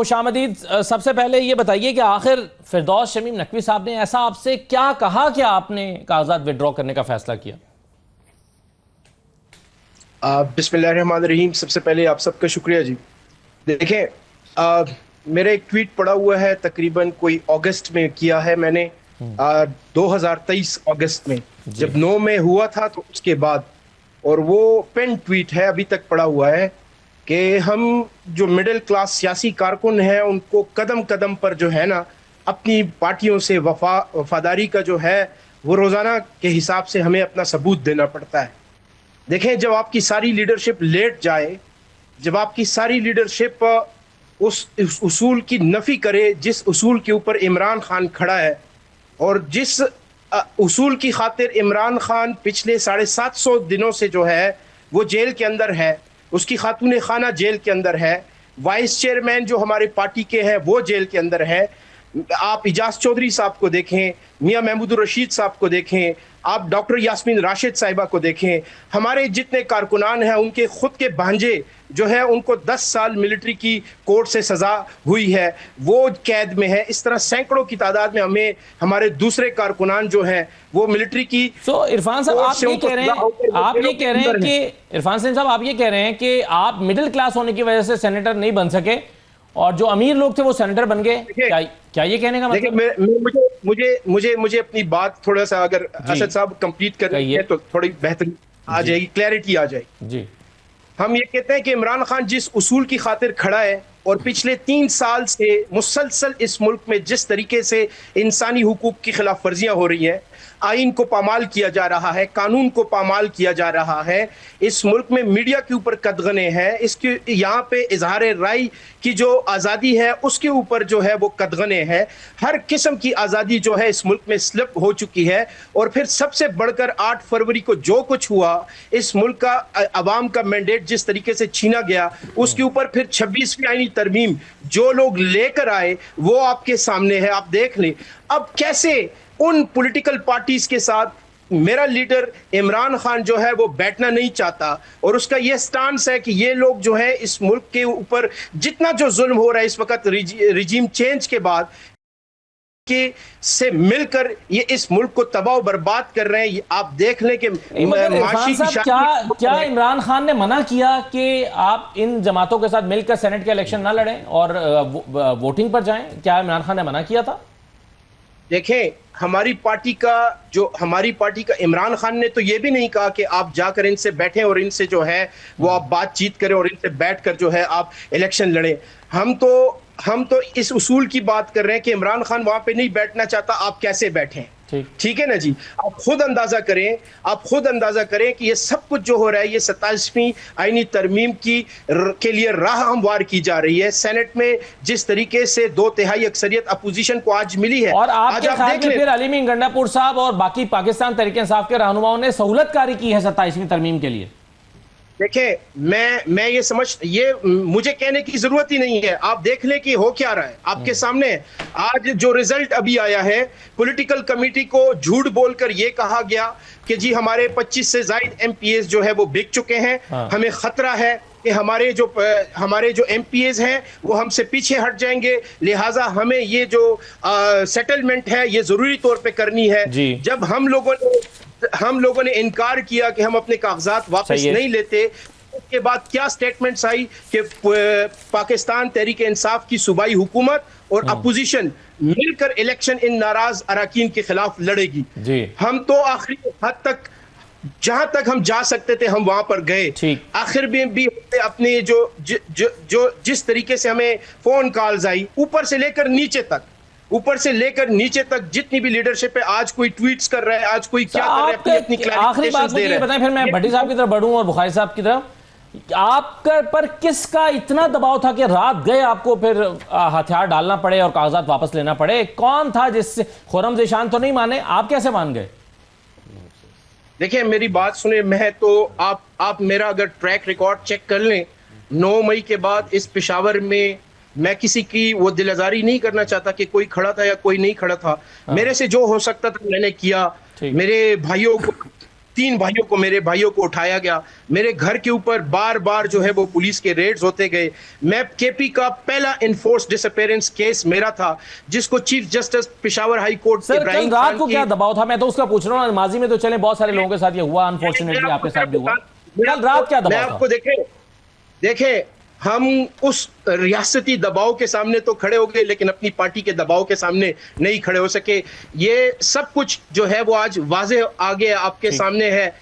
खुशामदीद। सबसे पहले ये बताइए कि आखिर फिरदौस शमीम नकवी साहब ने ऐसा आपसे क्या कहा कि आपने कागजात विड्रॉ करने का फैसला किया? बिस्मिल्लाहिर्रहमानिर्रहीम। सबसे पहले आप सबका शुक्रिया जी। देखें, मेरा एक ट्वीट पड़ा हुआ है, तकरीबन कोई अगस्त में किया है मैंने, 2023 अगस्त में, जब 9 में हुआ था तो उसके बाद। और वो पेन ट्वीट है, अभी तक पड़ा हुआ है कि हम जो मिडिल क्लास सियासी कारकुन हैं उनको कदम कदम पर जो है ना अपनी पार्टियों से वफादारी का जो है वो रोज़ाना के हिसाब से हमें अपना सबूत देना पड़ता है। देखें, जब आपकी सारी लीडरशिप लेट जाए, जब आपकी सारी लीडरशिप उस उसूल की नफी करे जिस उसूल के ऊपर इमरान खान खड़ा है, और जिस उसूल की खातिर इमरान खान पिछले 750 दिनों से जो है वो जेल के अंदर है, उसकी खातून खाना जेल के अंदर है, वाइस चेयरमैन जो हमारे पार्टी के हैं वो जेल के अंदर है। आप इजाज चौधरी साहब को देखें, मियां महमूद रशीद साहब को देखें, आप डॉक्टर यास्मीन राशिद साहिबा को देखें, हमारे जितने कारकुनान हैं उनके खुद के भांजे जो है उनको 10 साल मिलिट्री की कोर्ट से सजा हुई है, वो कैद में है। इस तरह सैकड़ों की तादाद में हमें हमारे दूसरे कारकुनान जो हैं वो मिलिट्री की। तो इरफान साहब, आप ये कह रहे हैं कि इरफान साहब आप ये कह रहे हैं कि आप मिडिल क्लास होने की वजह से सेनेटर नहीं बन सके और जो अमीर लोग थे वो सेनेटर बन गए। क्या ये कहने का मतलब? मुझे अपनी बात थोड़ा सा अगर असद साहब कंप्लीट कर रही है तो थोड़ी बेहतरी आ जाएगी, क्लैरिटी आ जाएगी जी। हम ये कहते हैं कि इमरान खान जिस उसूल की खातिर खड़ा है और पिछले 3 साल से मुसलसल इस मुल्क में जिस तरीके से इंसानी हुकूक की खिलाफ वर्जियां हो रही हैं, आइन को पामाल किया जा रहा है, कानून को पामाल किया जा रहा है, इस मुल्क में मीडिया के ऊपर कदगने हैं, इसके यहाँ पे इजहार राय की जो आज़ादी है उसके ऊपर जो है वो कदगने हैं, हर किस्म की आज़ादी जो है इस मुल्क में स्लिप हो चुकी है। और फिर सबसे बढ़कर 8 फरवरी को जो कुछ हुआ, इस मुल्क का अवाम का मैंडेट जिस तरीके से छीना गया, उसके ऊपर फिर 26वीं आईनी तरमीम जो लोग लेकर आए वो आपके सामने है, आप देख लें। अब कैसे उन पॉलिटिकल पार्टीज के साथ मेरा लीडर इमरान खान जो है वो बैठना नहीं चाहता, और उसका ये स्टांस है कि ये लोग जो है इस मुल्क के ऊपर जितना जो जुल्म हो रहा है इस वक्त रिजीम चेंज के बाद के से मिलकर ये इस मुल्क को तबाह बर्बाद कर रहे हैं। आप देख लें कि क्या इमरान खान ने मना किया कि आप इन जमातों के साथ मिलकर सेनेट के इलेक्शन ना लड़ें और वोटिंग पर जाएं? क्या इमरान खान ने मना किया था? देखें, हमारी पार्टी का इमरान खान ने तो ये भी नहीं कहा कि आप जाकर इनसे बैठें और इनसे जो है वो आप बातचीत करें और इनसे बैठकर जो है आप इलेक्शन लड़ें। हम तो इस उसूल की बात कर रहे हैं कि इमरान खान वहां पे नहीं बैठना चाहता, आप कैसे बैठें? ठीक है ना जी। आप खुद अंदाजा करें कि ये सब कुछ जो हो रहा है ये 27वीं आईनी तरमीम के लिए राह हमवार की जा रही है। सेनेट में जिस तरीके से 2/3 अक्सरियत अपोजिशन को आज मिली है, और आपके ख्याल में फिर अली मीन गंडापुर साहब और बाकी पाकिस्तान तहरीक इंसाफ के रहनुमाओं ने सहूलतकारी की है 27वीं तरमीम के लिए? देखें, मैं ये मुझे कहने की जरूरत ही नहीं है, आप देख लें कि हो क्या रहा है आपके सामने। आज जो रिजल्ट अभी आया है, पॉलिटिकल कमेटी को झूठ बोलकर ये कहा गया कि जी हमारे 25 से ज्यादा एमपीएस जो है वो बिक चुके हैं, हमें खतरा है कि हमारे जो एमपीएस हैं वो हमसे पीछे हट जाएंगे, लिहाजा हमें ये जो सेटलमेंट है ये जरूरी तौर पे करनी है। जब हम लोगों ने इनकार किया कि हम अपने कागजात वापस नहीं लेते, उसके बाद क्या स्टेटमेंट्स आई कि पाकिस्तान तहरीक इंसाफ की सूबाई हुकूमत और अपोजिशन मिलकर इलेक्शन इन नाराज अरकान के खिलाफ लड़ेगी। हम तो आखिरी हद तक जहां तक हम जा सकते थे हम वहां पर गए। आखिर में भी अपने जिस तरीके से हमें फोन कॉल्स आई ऊपर से लेकर नीचे तक जितनी भी लीडरशिप है, आज कोई ट्वीट्स कर रहा है, आज कोई क्या कर रहा है, अपनी आखिरी बात मुझे बताएं, फिर मैं भट्टी साहब की तरफ बढ़ूं और बुखारी साहब की तरफ। आप पर किसका इतना दबाव था कि रात गए आपको फिर हथियार डालना पड़े और कागजात वापस लेना पड़े? कौन था जिससे? खुर्रम ज़ेशान तो नहीं माने, आप कैसे मान गए? देखिए, मेरी बात सुने, मैं तो आप मेरा अगर ट्रैक रिकॉर्ड चेक कर लें, 9 मई के बाद इस पेशावर में मैं किसी की वो दिल आजारी नहीं करना चाहता कि कोई खड़ा था या कोई नहीं खड़ा था। मेरे से जो हो सकता था मैंने किया। मेरे भाइयों को 3 भाइयों को, मेरे भाइयों को उठाया गया, मेरे घर के ऊपर बार बार जो है वो पुलिस के रेड्स होते गए। मैं केपी का पहला इनफोर्स डिसअपीयरेंस केस मेरा था, जिसको chief justice Peshawar high court sir कल रात को क्या दबाव था? मैं तो उसका पूछ रहा हूँ। माजी में तो चले बहुत सारे लोगों के साथ ये हुआ, अनफॉर्चुनेटली आपके साथ भी हुआ। कल रात क्या दबाव था? आपको देखे हम उस रियासती दबाव के सामने तो खड़े हो गए, लेकिन अपनी पार्टी के दबाव के सामने नहीं खड़े हो सके। ये सब कुछ जो है वो आज वाजे आगे आपके सामने है।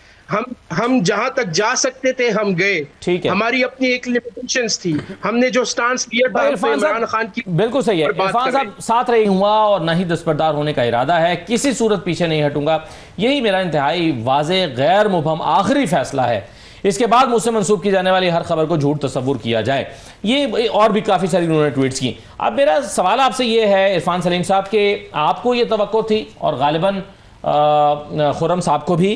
हम जहां तक जा सकते थे हम गए। ठीक है, हमारी अपनी एक लिमिटेशंस थी। हमने जो स्टांस लिया था इमरान खान की, बिल्कुल सही है। इरफान साहब साथ रही हुआ और ना ही दस्तबरदार होने का इरादा है, किसी सूरत पीछे नहीं हटूंगा। यही मेरा इंतहाई वाजे गैर मुबहम आखिरी फैसला है। इसके बाद मुझसे मंसूब की जाने वाली हर खबर को झूठ तस्वुर किया जाए। ये और भी काफ़ी सारी उन्होंने ट्वीट्स की। अब मेरा सवाल आपसे ये है इरफान सलीम साहब कि आपको ये तवक्को थी और गालिबन खुर्रम साहब को भी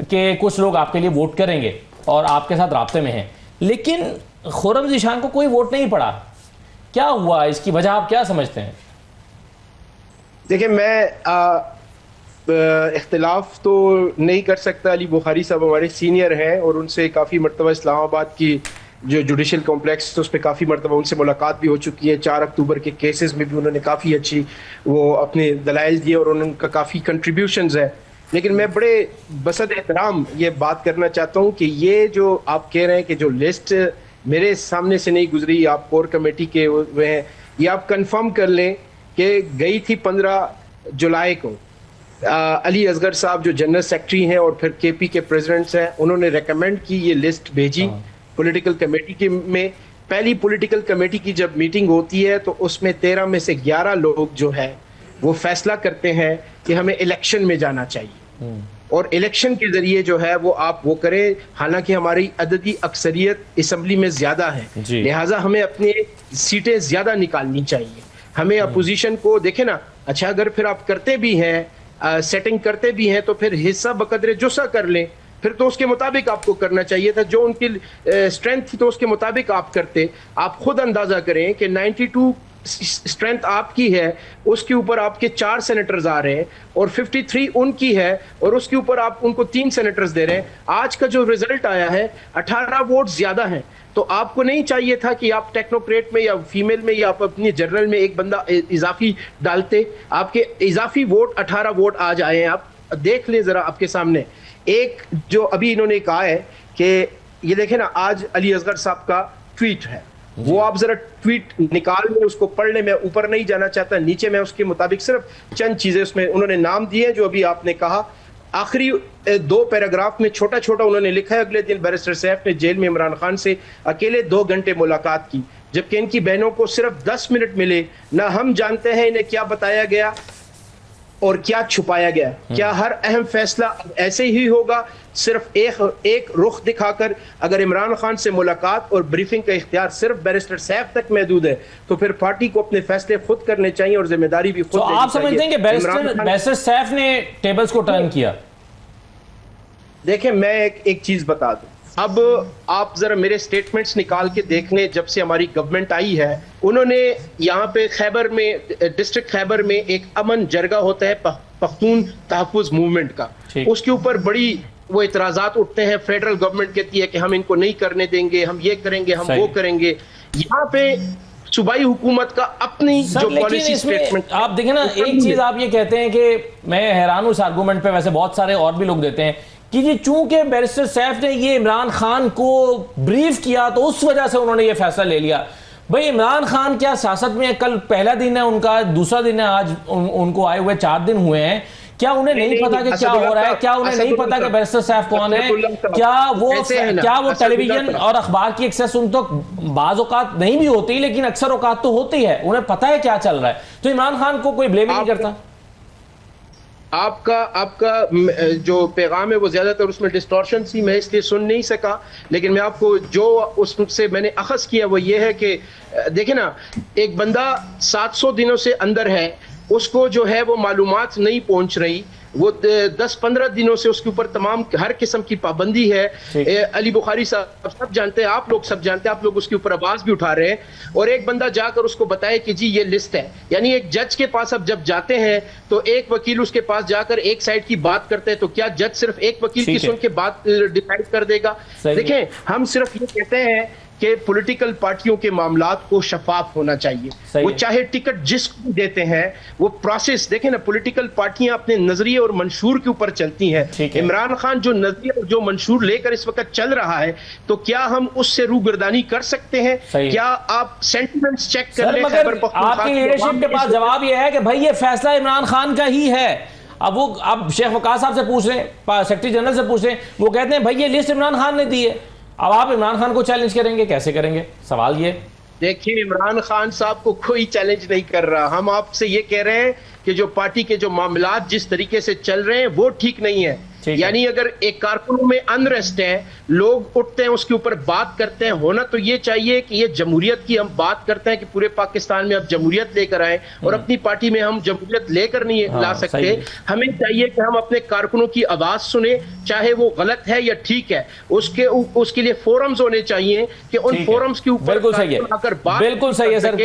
कि कुछ लोग आपके लिए वोट करेंगे और आपके साथ राब्ते में हैं, लेकिन खुर्रम ज़ीशान को कोई वोट नहीं पड़ा। क्या हुआ? इसकी वजह आप क्या समझते हैं? देखिए, मैं इख्तिलाफ तो नहीं कर सकता। अली बुखारी साहब हमारे सीनियर हैं और उनसे काफ़ी मरतबा इस्लामाबाद की जो जुडिशल कॉम्प्लेक्स उस पर काफ़ी मरतबा उनसे मुलाकात भी हो चुकी है। 4 अक्टूबर के केसेस में भी उन्होंने काफ़ी अच्छी वो अपने दलाइल दिए और उनका काफ़ी कंट्रीब्यूशंस है। लेकिन मैं बड़े बसद एहतराम ये बात करना चाहता हूँ कि ये जो आप कह रहे हैं कि जो लिस्ट मेरे सामने से नहीं गुजरी, आप कोर कमेटी के हुए हैं, ये आप कंफर्म कर लें कि गई थी 15 जुलाई को। अली असगर साहब जो जनरल सेक्रेटरी हैं और फिर केपी के प्रेसिडेंट्स हैं, उन्होंने रेकमेंड की, ये लिस्ट भेजी पॉलिटिकल कमेटी के में। पहली पॉलिटिकल कमेटी की जब मीटिंग होती है तो उसमें 13 में से 11 लोग जो है वो फैसला करते हैं कि हमें इलेक्शन में जाना चाहिए और इलेक्शन के जरिए जो है वो आप वो करें। हालांकि हमारी अददी अक्सरियत असम्बली में ज्यादा है, लिहाजा हमें अपनी सीटें ज्यादा निकालनी चाहिए। हमें अपोजिशन को देखे ना, अच्छा अगर फिर आप करते भी हैं, सेटिंग करते भी हैं, तो फिर हिस्सा बकदरे जुस्सा कर लें। फिर तो उसके मुताबिक आपको करना चाहिए था। जो उनकी स्ट्रेंथ थी तो उसके मुताबिक आप करते। आप खुद अंदाजा करें कि 92 स्ट्रेंथ आपकी है, उसके ऊपर आपके 4 सेनेटर्स आ रहे हैं और 53 उनकी है और उसके ऊपर आप उनको 3 सेनेटर्स दे रहे हैं। आज का जो रिजल्ट आया है 18 वोट ज्यादा हैं। तो आपको नहीं चाहिए था कि आप टेक्नोक्रेट में या फीमेल में या आप अपनी जनरल में एक बंदा इजाफी डालते? आपके इजाफी वोट 18 वोट आज आए हैं। आप देख लें जरा आपके सामने। एक जो अभी इन्होंने कहा है कि ये देखें ना, आज अली असगर साहब का ट्वीट है, वो आप जरा ट्वीट निकाल लें, उसको पढ़ लें। मैं ऊपर नहीं जाना चाहता, नीचे मैं उसके मुताबिक सिर्फ चंद चीजें उसमें उन्होंने नाम दिए जो अभी आपने कहा। आखिरी 2 पैराग्राफ में छोटा छोटा उन्होंने लिखा है, अगले दिन बैरिस्टर सैफ ने जेल में इमरान खान से अकेले 2 घंटे मुलाकात की, जबकि इनकी बहनों को सिर्फ 10 मिनट मिले। ना हम जानते हैं इन्हें क्या बताया गया और क्या छुपाया गया। क्या हर अहम फैसला ऐसे ही होगा, सिर्फ एक रुख दिखाकर? अगर इमरान खान से मुलाकात और ब्रीफिंग का इख्तियार सिर्फ बैरिस्टर सैफ तक महदूद है तो फिर पार्टी को अपने फैसले खुद करने चाहिए और जिम्मेदारी भी खुद लेनी चाहिए। आप समझते हैं कि बैरिस्टर सैफ ने टेबल्स को टर्न किया? देखें, मैं एक चीज बता दूं। अब आप जरा मेरे स्टेटमेंट्स निकाल के देख लें। जब से हमारी गवर्नमेंट आई है, उन्होंने यहाँ पे खैबर में, डिस्ट्रिक्ट खैबर में एक अमन जरगा होता है पख्तून तहफ़्फ़ुज़ मूवमेंट का, उसके ऊपर बड़ी वो इतराजात उठते हैं। फेडरल गवर्नमेंट कहती है कि हम इनको नहीं करने देंगे, हम ये करेंगे, हम वो करेंगे। यहाँ पे सूबाई हुकूमत का अपनी जो पॉलिसी स्टेटमेंट। आप देखें ना, एक चीज आप ये कहते हैं कि मैं हैरान हूं इस आर्गूमेंट पे, वैसे बहुत सारे और भी लोग देते हैं कि जी चूंकि बैरिस्टर सैफ ने ये इमरान खान को ब्रीफ किया तो उस वजह से उन्होंने ये फैसला ले लिया। भाई इमरान खान क्या सियासत में कल पहला दिन है उनका, दूसरा दिन है आज, उनको आए हुए 4 दिन हुए हैं। क्या उन्हें नहीं पता कि क्या हो रहा है? क्या उन्हें नहीं पता कि बैरिस्टर सैफ कौन है? क्या वो टेलीविजन और अखबार की एक्सेस उन तक बाज़ औक़ात नहीं भी होती, लेकिन अक्सर औक़ात तो होती है, उन्हें पता है क्या चल रहा है। तो इमरान खान को कोई ब्लेम नहीं करता। आपका जो पैगाम है वो ज्यादातर उसमें डिस्टॉर्शन सी, मैं इसलिए सुन नहीं सका। लेकिन मैं आपको जो उससे मैंने अखज़ किया वो ये है कि देखें ना, एक बंदा 700 दिनों से अंदर है, उसको जो है वो मालूमात नहीं पहुंच रही। वो 10-15 दिनों से उसके ऊपर तमाम हर किस्म की पाबंदी है। अली बुखारी साहब सब जानते हैं, आप लोग सब जानते हैं, आप लोग उसके ऊपर आवाज भी उठा रहे हैं। और एक बंदा जाकर उसको बताए कि जी ये लिस्ट है, यानी एक जज के पास अब जब जाते हैं तो एक वकील उसके पास जाकर एक साइड की बात करते हैं, तो क्या जज सिर्फ एक वकील की सुन के बात डिसाइड कर देगा? देखें, हम सिर्फ ये कहते हैं कि पॉलिटिकल पार्टियों के मामलात को शफाफ होना चाहिए। वो चाहे टिकट जिसको भी देते हैं, वो प्रोसेस देखें ना, पॉलिटिकल पार्टियां अपने नजरिए और मंशूर के ऊपर चलती हैं। इमरान खान जो नजरिया और जो मंशूर लेकर इस वक्त चल रहा है, तो क्या हम उससे रूगर्दानी कर सकते हैं? क्या आप सेंटिमेंट्स चेक कर लें? आपकी लीडरशिप के पास जवाब यह है कि भाई ये फैसला इमरान खान का ही है। अब शेख वकास साहब से पूछ रहे हैं, सेक्रेटरी जनरल से पूछ रहे हैं, वो कहते हैं भाई ये लिस्ट इमरान खान ने दी है। अब आप इमरान खान को चैलेंज करेंगे, कैसे करेंगे? सवाल ये। देखिए, इमरान खान साहब को कोई चैलेंज नहीं कर रहा। हम आपसे ये कह रहे हैं कि जो पार्टी के जो मामलात जिस तरीके से चल रहे हैं वो ठीक नहीं है। यानी अगर एक कारकुनों में अनरेस्ट है, लोग उठते हैं, उसके ऊपर बात करते हैं, होना तो ये चाहिए कि ये जमहूरियत की हम बात करते हैं कि पूरे पाकिस्तान में अब जमहूरियत लेकर आए, और अपनी पार्टी में हम जमहूरियत लेकर नहीं ला सकते। हमें चाहिए कि हम अपने कारकुनों की आवाज सुने, चाहे वो गलत है या ठीक है। उसके लिए फोरम्स होने चाहिए कि उन फोरम्स के ऊपर बिल्कुल सही है, बिल्कुल सही है सर।